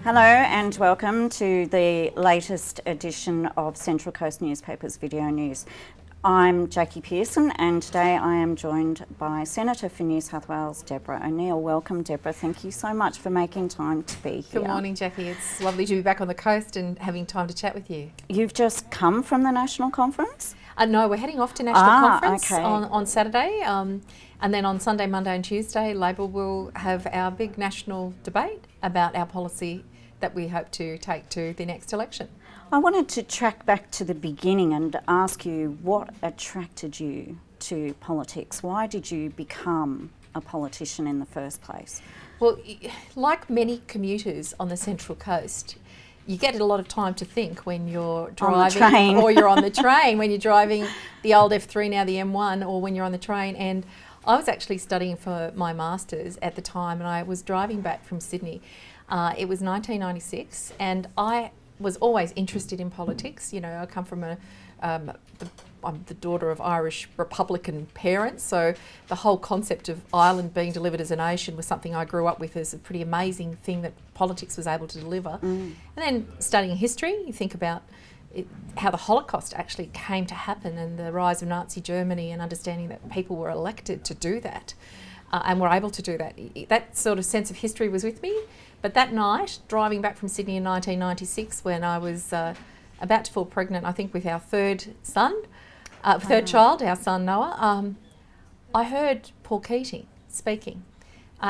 Hello and welcome to the latest edition of Central Coast Newspapers Video News. I'm Jackie Pearson and today I am joined by Senator for New South Wales, Deborah O'Neill. Welcome, Deborah. Thank you so much for making time to be here. Good morning, Jackie. It's lovely to be back on the coast and having time to chat with you. You've just come from the National Conference? No, we're heading off to National Conference okay. on Saturday. And then on Sunday, Monday and Tuesday, Labor will have our big national debate about our policy that we hope to take to the next election. I wanted to track back to the beginning and ask you what attracted you to politics. Why did you become a politician in the first place? Well, like many commuters on the Central Coast, you get a lot of time to think when you're driving or you're on the train, when you're driving the old F3, now the M1, or when you're on the train. And I was actually studying for my Masters at the time and I was driving back from Sydney. It was 1996 and I was always interested in politics. You know, I come from I'm the daughter of Irish Republican parents, so the whole concept of Ireland being delivered as a nation was something I grew up with as a pretty amazing thing that politics was able to deliver. And then studying history, you think about how the Holocaust actually came to happen and the rise of Nazi Germany and understanding that people were elected to do that and were able to do that. That sort of sense of history was with me. But that night, driving back from Sydney in 1996, when I was about to fall pregnant, I think with our third child, our son Noah, I heard Paul Keating speaking.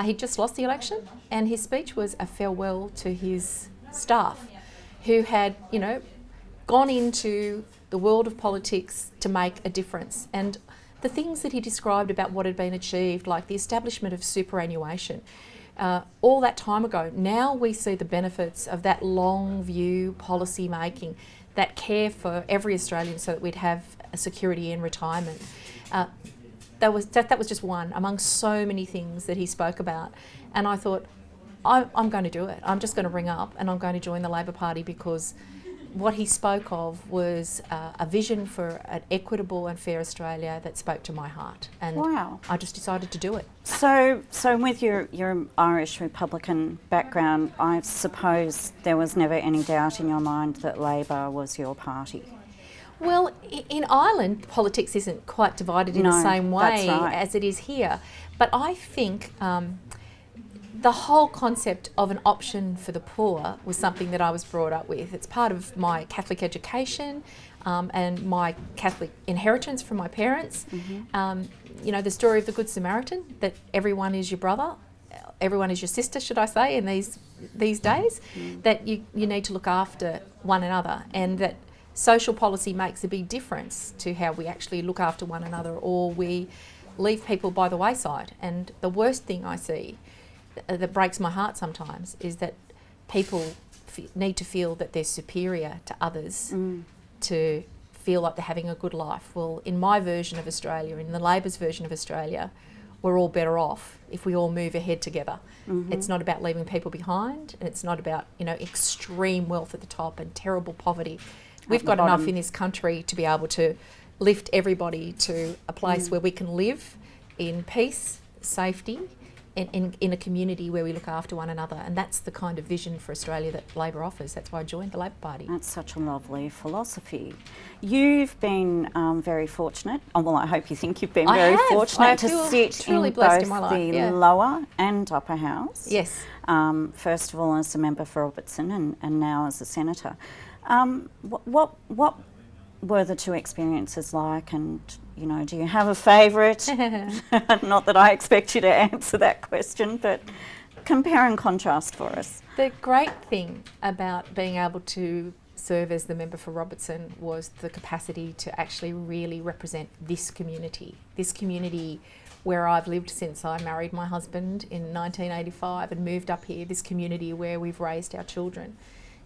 He'd just lost the election and his speech was a farewell to his staff who had, you know, gone into the world of politics to make a difference. And the things that he described about what had been achieved, like the establishment of superannuation, all that time ago, now we see the benefits of that long view policy making, that care for every Australian so that we'd have a security in retirement. That was just one among so many things that he spoke about. And I thought, I'm going to do it. I'm just going to ring up and I'm going to join the Labor Party because what he spoke of was a vision for an equitable and fair Australia that spoke to my heart. And wow. I just decided to do it. So with your Irish Republican background, I suppose there was never any doubt in your mind that Labor was your party? Well, in Ireland, politics isn't quite divided in the same way as it is here. But I think the whole concept of an option for the poor was something that I was brought up with. It's part of my Catholic education and my Catholic inheritance from my parents. You know, the story of the Good Samaritan, that everyone is your brother, everyone is your sister, should I say, in these days, that you need to look after one another, and that social policy makes a big difference to how we actually look after one another, or we leave people by the wayside. And the worst thing I see that breaks my heart sometimes is that people need to feel that they're superior to others to feel like they're having a good life. Well, in my version of Australia, in the Labor's version of Australia, we're all better off if we all move ahead together. It's not about leaving people behind, and it's not about, you know, extreme wealth at the top and terrible poverty. We've got enough in this country to be able to lift everybody to a place where we can live in peace, safety, in a community where we look after one another. And that's the kind of vision for Australia that Labor offers. That's why I joined the Labor Party. That's such a lovely philosophy. You've been very fortunate, well, I hope you think you've been very fortunate to sit in both the lower and upper house. Yes. First of all as a member for Robertson and now as a senator. What were the two experiences like, and you know, do you have a favourite? Not that I expect you to answer that question, but compare and contrast for us. The great thing about being able to serve as the member for Robertson was the capacity to actually really represent this community where I've lived since I married my husband in 1985 and moved up here, this community where we've raised our children.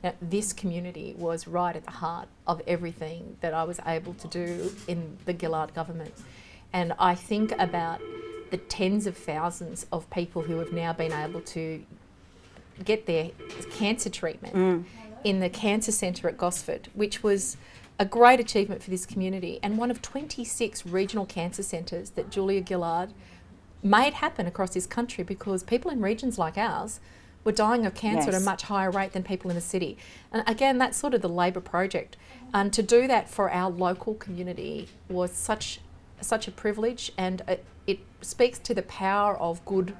Now, this community was right at the heart of everything that I was able to do in the Gillard government. And I think about the tens of thousands of people who have now been able to get their cancer treatment in the cancer centre at Gosford, which was a great achievement for this community, and one of 26 regional cancer centres that Julia Gillard made happen across this country, because people in regions like ours were dying of cancer at a Yes. much higher rate than people in the city. And again, that's sort of the Labor project. And to do that for our local community was such a privilege, and it speaks to the power of good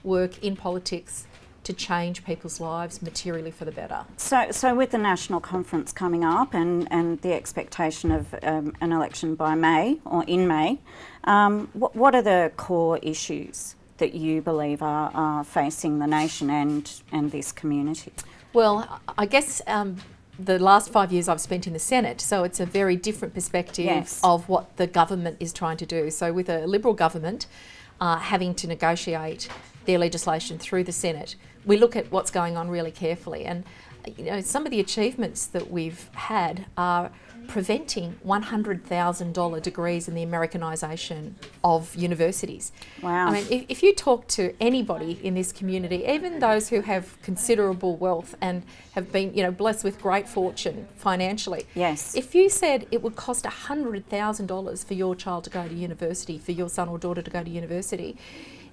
work in politics to change people's lives materially for the better. So with the national conference coming up and the expectation of an election by May or in May, what are the core issues that you believe are facing the nation and this community? Well, I guess the last 5 years I've spent in the Senate, so it's a very different perspective Yes. of what the government is trying to do. So with a Liberal government having to negotiate their legislation through the Senate, we look at what's going on really carefully. And some of the achievements that we've had are preventing $100,000 degrees in the Americanisation of universities. Wow. I mean, if you talk to anybody in this community, even those who have considerable wealth and have been, blessed with great fortune financially, Yes. if you said it would cost $100,000 for your child to go to university, for your son or daughter to go to university,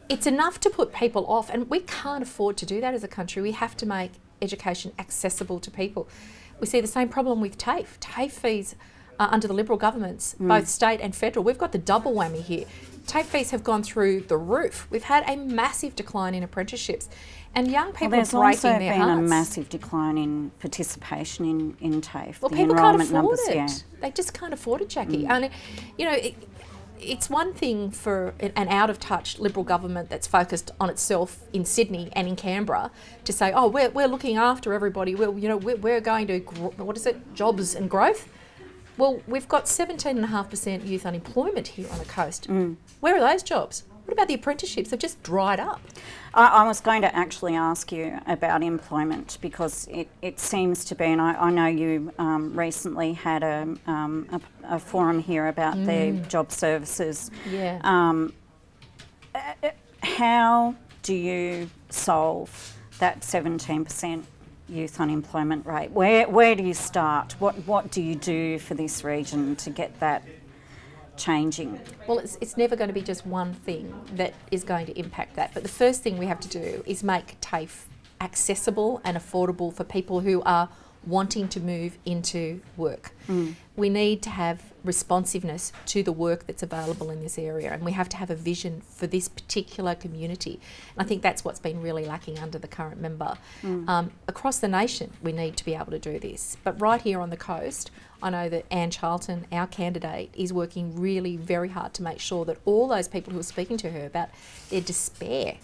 it's enough to put people off, and we can't afford to do that as a country. We have to make education accessible to people. We see the same problem with TAFE. TAFE fees under the Liberal governments, both state and federal. We've got the double whammy here. TAFE fees have gone through the roof. We've had a massive decline in apprenticeships, and young people There's are breaking also their been hearts. a massive decline in participation in TAFE. Well, the people can't enrolment afford numbers, it. yeah. They just can't afford it, Jackie. And it's one thing for an out-of-touch Liberal government that's focused on itself in Sydney and in Canberra to say, oh, we're looking after everybody. We're going to, jobs and growth. Well, we've got 17.5% youth unemployment here on the coast. Where are those jobs? What about the apprenticeships? They've just dried up. I was going to actually ask you about employment because it seems to be, and I know you recently had a forum here about the job services. Yeah. How do you solve that 17% youth unemployment rate? Where do you start? What do you do for this region to get that changing? Well, it's never going to be just one thing that is going to impact that. But the first thing we have to do is make TAFE accessible and affordable for people who are wanting to move into work. We need to have responsiveness to the work that's available in this area, and we have to have a vision for this particular community. And I think that's what's been really lacking under the current member. Across the nation, we need to be able to do this. But right here on the coast, I know that Anne Charlton, our candidate, is working really very hard to make sure that all those people who are speaking to her about their despair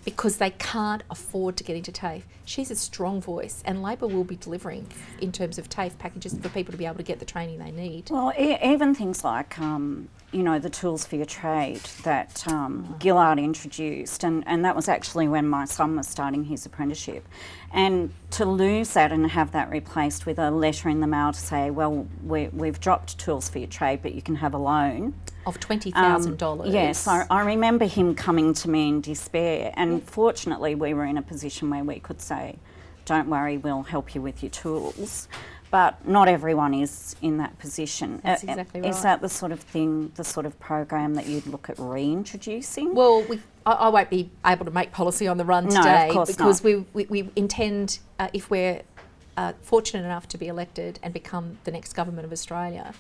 because they can't afford to get into TAFE, she's a strong voice, and Labor will be delivering in terms of TAFE packages for people to be able to get the training they need. Well, even things like, the tools for your trade that Gillard introduced, and that was actually when my son was starting his apprenticeship. And to lose that and have that replaced with a letter in the mail to say, well, we've dropped tools for your trade, but you can have a loan. Of $20,000. Yes, I remember him coming to me in despair, and fortunately we were in a position where we could say, don't worry, we'll help you with your tools. But not everyone is in that position. That's exactly right. Is that the sort of thing, the sort of program that you'd look at reintroducing? Well, I won't be able to make policy on the run No, today of course because not. we intend, if we're fortunate enough to be elected and become the next government of Australia,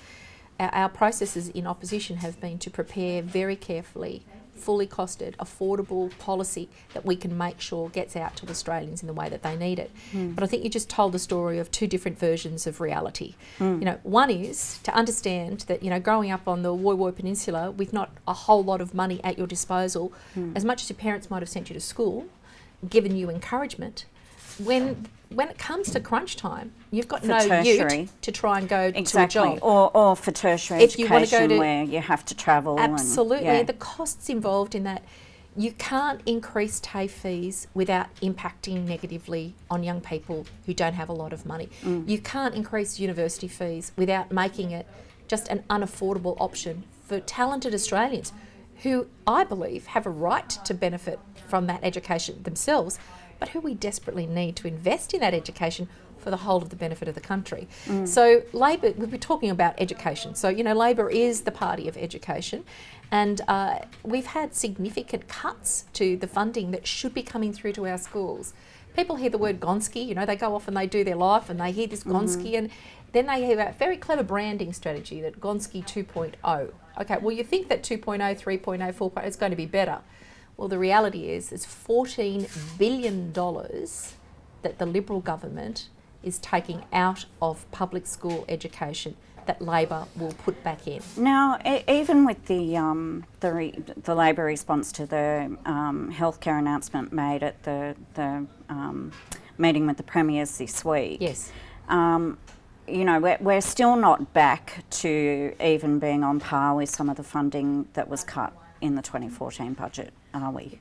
our processes in opposition have been to prepare very carefully, fully costed, affordable policy that we can make sure gets out to Australians in the way that they need it. But I think you just told the story of two different versions of reality. One is to understand that, growing up on the Woy Woy Peninsula with not a whole lot of money at your disposal, as much as your parents might have sent you to school, given you encouragement, when it comes to crunch time, you've got For no tertiary. ute to try and go Exactly, to a job. or for tertiary If you wanna education go to- where you have to travel. Absolutely. And, The costs involved in that. You can't increase TAFE fees without impacting negatively on young people who don't have a lot of money. You can't increase university fees without making it just an unaffordable option for talented Australians who I believe have a right to benefit from that education themselves, but who we desperately need to invest in that education for the whole of the benefit of the country. So Labor, we'll be talking about education. So, Labor is the party of education, and we've had significant cuts to the funding that should be coming through to our schools people hear the word Gonski, you know, they go off and they do their life and they hear this Gonski, and then they have a very clever branding strategy that Gonski 2.0. Okay, well, you think that 2.0, 3.0, 4.0 is going to be better. Well, the reality is it's $14 billion that the Liberal government is taking out of public school education that Labor will put back in. Now, even with the Labor response to the healthcare announcement made at the meeting with the premiers this week, yes, you know, we're still not back to even being on par with some of the funding that was cut in the 2014 budget, are we?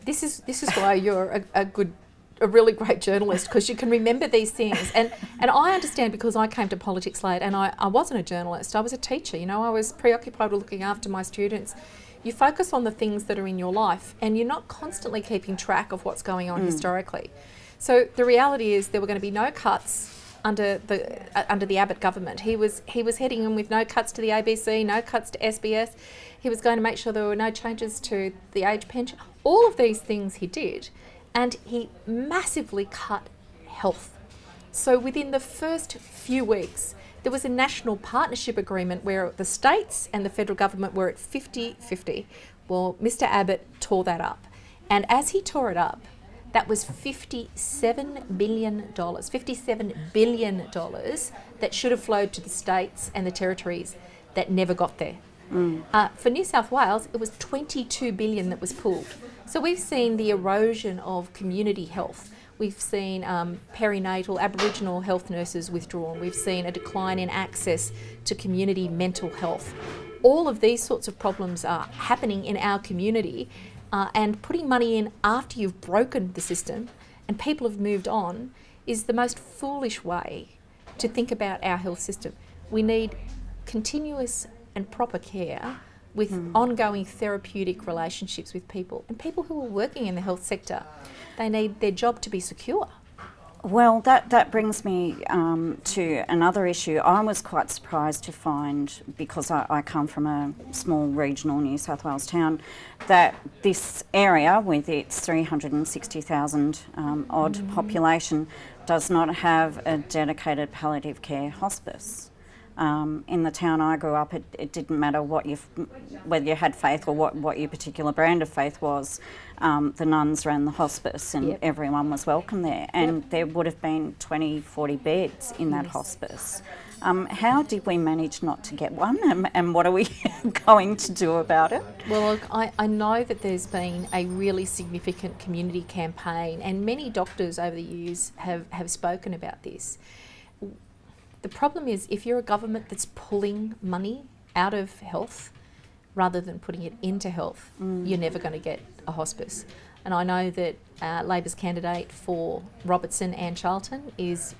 This is why you're a really great journalist, because you can remember these things. And I understand, because I came to politics late, and I wasn't a journalist, I was a teacher. You know, I was preoccupied with looking after my students. You focus on the things that are in your life, and you're not constantly keeping track of what's going on historically. So the reality is there were going to be no cuts under the Abbott government. He was heading in with no cuts to the ABC, no cuts to SBS. He was going to make sure there were no changes to the age pension. All of these things he did, and he massively cut health. So within the first few weeks, there was a national partnership agreement where the states and the federal government were at 50-50. Well, Mr. Abbott tore that up. And as he tore it up, that was $57 billion that should have flowed to the states and the territories that never got there. For New South Wales, it was $22 billion that was pulled. So we've seen the erosion of community health. We've seen perinatal Aboriginal health nurses withdrawn. We've seen a decline in access to community mental health. All of these sorts of problems are happening in our community, and putting money in after you've broken the system and people have moved on is the most foolish way to think about our health system. We need continuous and proper care with ongoing therapeutic relationships with people. And people who are working in the health sector, they need their job to be secure. Well, that brings me to another issue. I was quite surprised to find, because I come from a small regional New South Wales town, that this area with its 360,000 odd population does not have a dedicated palliative care hospice. In the town I grew up, it didn't matter whether you had faith or what your particular brand of faith was. The nuns ran the hospice, and everyone was welcome there. And there would have been 20, 40 beds in that hospice. How did we manage not to get one, and what are we going to do about it? Well, look, I know that there's been a really significant community campaign, and many doctors over the years have spoken about this. The problem is, if you're a government that's pulling money out of health rather than putting it into health, you're never going to get a hospice. And I know that Labor's candidate for Robertson, Anne Charlton, is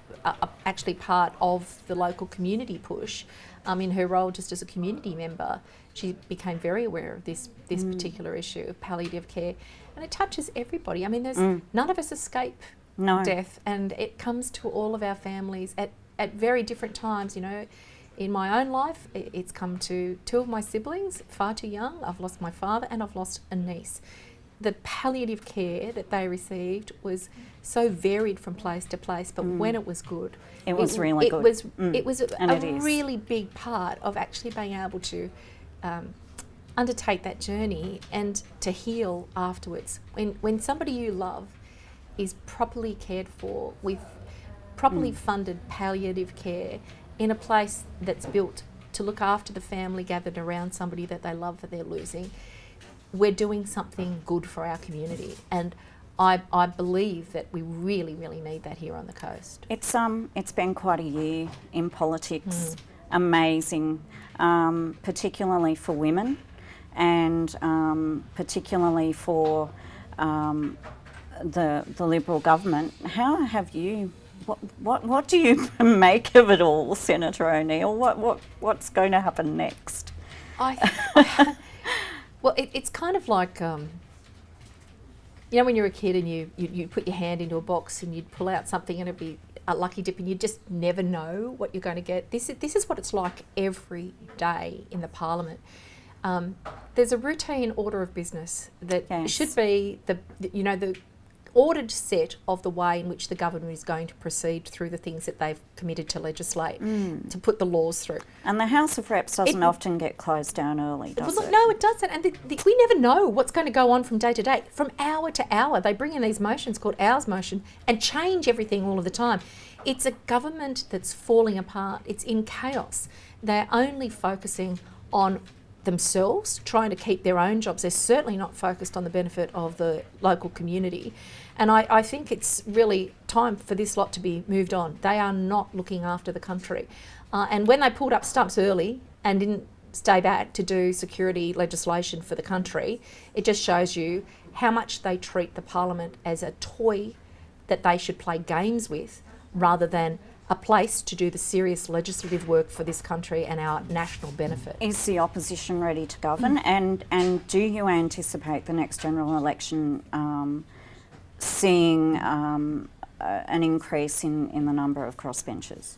actually part of the local community push. In her role just as a community member, she became very aware of this particular issue of palliative care. And it touches everybody. I mean, there's none of us escape death, and it comes to all of our families at very different times. You know, in my own life, it's come to two of my siblings, far too young. I've lost my father and I've lost a niece. The palliative care that they received was so varied from place to place, but when it was good, it was really good. It was a really big part of actually being able to undertake that journey and to heal afterwards. When somebody you love is properly cared for with properly funded palliative care in a place that's built to look after the family gathered around somebody that they love that they're losing, we're doing something good for our community. And I believe that we really, really need that here on the coast. It's been quite a year in politics. Amazing, particularly for women, and particularly for the Liberal government. How have you? What do you make of it all, Senator O'Neill? What's going to happen next? Well, it's kind of like, you know, when you're a kid and you put your hand into a box and you'd pull out something and it'd be a lucky dip, and you just never know what you're going to get. This is what it's like every day in the Parliament. There's a routine order of business that should be ordered set of the way in which the government is going to proceed through the things that they've committed to legislate, to put the laws through. And the House of Reps doesn't often get closed down early, does it? No, it doesn't. And we never know what's going to go on from day to day. From hour to hour, they bring in these motions called Hours Motion and change everything all of the time. It's a government that's falling apart. It's in chaos. They're only focusing on themselves, trying to keep their own jobs. They're certainly not focused on the benefit of the local community. And I think it's really time for this lot to be moved on. They are not looking after the country. And when they pulled up stumps early and didn't stay back to do security legislation for the country, it just shows you how much they treat the Parliament as a toy that they should play games with, rather than a place to do the serious legislative work for this country and our national benefit. Is the opposition ready to govern? And do you anticipate the next general election seeing an increase in the number of crossbenchers?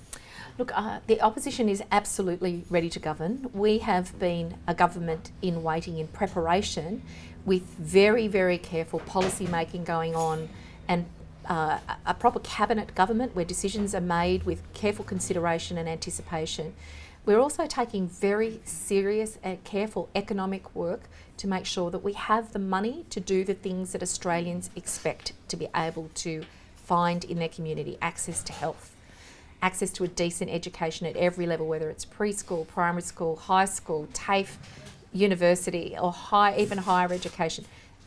Look, the opposition is absolutely ready to govern. We have been a government in waiting, in preparation, with very, very careful policy making going on, and a proper cabinet government where decisions are made with careful consideration and anticipation. We're also taking very serious and careful economic work to make sure that we have the money to do the things that Australians expect to be able to find in their community: access to health, access to a decent education at every level, whether it's preschool, primary school, high school, TAFE, university, or even higher education,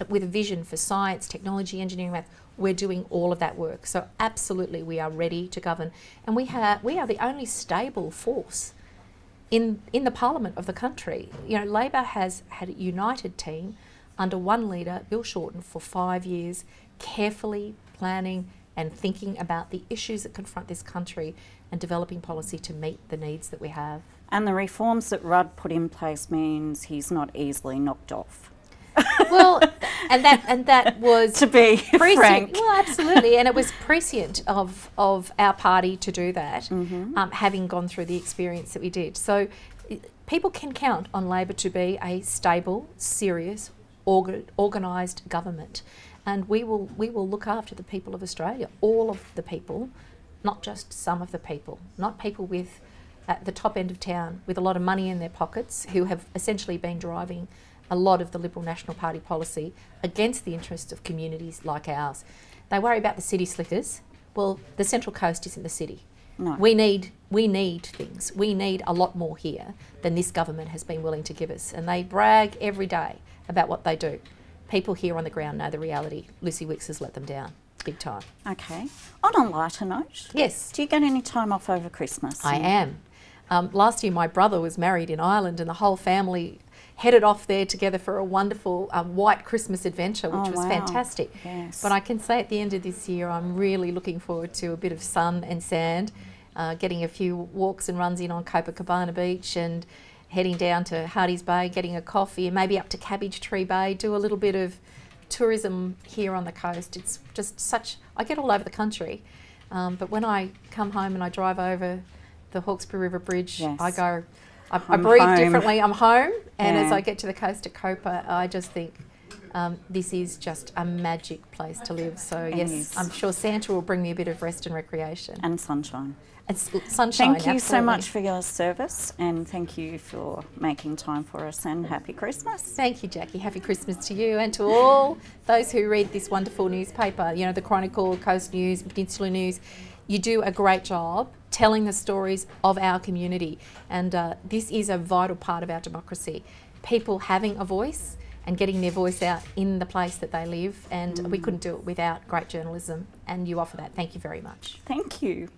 with a vision for science, technology, engineering, math. We're doing all of that work. So absolutely we are ready to govern. And we are the only stable force in the Parliament of the country. You know, Labor has had a united team under one leader, Bill Shorten, for 5 years, carefully planning and thinking about the issues that confront this country and developing policy to meet the needs that we have. And the reforms that Rudd put in place means he's not easily knocked off. Well, and that was to be prescient. frank. Well, absolutely, and it was prescient of our party to do that, having gone through the experience that we did. So people can count on Labor to be a stable, serious, organised government, and we will look after the people of Australia, all of the people, not just some of the people, not people with at the top end of town with a lot of money in their pockets who have essentially been driving a lot of the Liberal National Party policy against the interests of communities like ours. They worry about the city slickers. Well, the Central Coast isn't the city. No. We need things. We need a lot more here than this government has been willing to give us. And they brag every day about what they do. People here on the ground know the reality. Lucy Wicks has let them down, big time. Okay. On a lighter note, yes. Do you get any time off over Christmas? I am. Last year my brother was married in Ireland and the whole family headed off there together for a wonderful white Christmas adventure, which was fantastic. Yes. But I can say at the end of this year, I'm really looking forward to a bit of sun and sand, getting a few walks and runs in on Copacabana Beach and heading down to Hardy's Bay, getting a coffee, and maybe up to Cabbage Tree Bay, do a little bit of tourism here on the coast. It's just I get all over the country, but when I come home and I drive over the Hawkesbury River Bridge, yes. I breathe home. differently. I'm home, and as I get to the coast at Copa, I just think this is just a magic place to live. So yes, I'm sure Santa will bring me a bit of rest and recreation. And sunshine. It's sunshine. Thank you so absolutely. much for your service, and thank you for making time for us, and happy Christmas. Thank you, Jackie. Happy Christmas to you and to all those who read this wonderful newspaper, you know, the Chronicle, Coast News, Peninsula News. You do a great job telling the stories of our community, and this is a vital part of our democracy. People having a voice and getting their voice out in the place that they live, and we couldn't do it without great journalism, and you offer that. Thank you very much. Thank you.